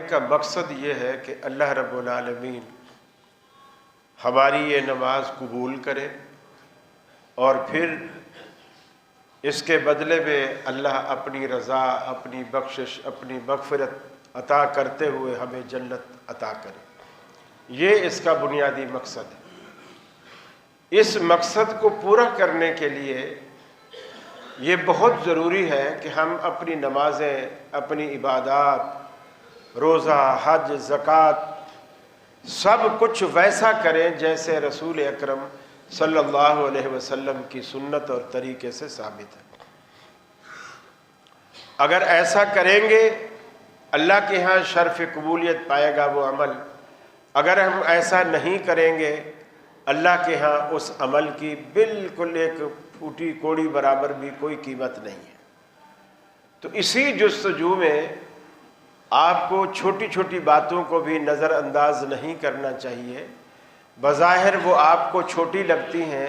کا مقصد یہ ہے کہ اللہ رب العالمین ہماری یہ نماز قبول کرے، اور پھر اس کے بدلے میں اللہ اپنی رضا، اپنی بخشش، اپنی مغفرت عطا کرتے ہوئے ہمیں جنت عطا کرے۔ یہ اس کا بنیادی مقصد ہے۔ اس مقصد کو پورا کرنے کے لیے یہ بہت ضروری ہے کہ ہم اپنی نمازیں، اپنی عبادات، روزہ، حج، زکوٰۃ، سب کچھ ویسا کریں جیسے رسول اکرم صلی اللہ علیہ وسلم کی سنت اور طریقے سے ثابت ہے۔ اگر ایسا کریں گے اللہ کے ہاں شرف قبولیت پائے گا وہ عمل۔ اگر ہم ایسا نہیں کریں گے اللہ کے ہاں اس عمل کی بالکل ایک پھوٹی کوڑی برابر بھی کوئی قیمت نہیں ہے۔ تو اسی جستجو میں آپ کو چھوٹی چھوٹی باتوں کو بھی نظر انداز نہیں کرنا چاہیے۔ بظاہر وہ آپ کو چھوٹی لگتی ہیں،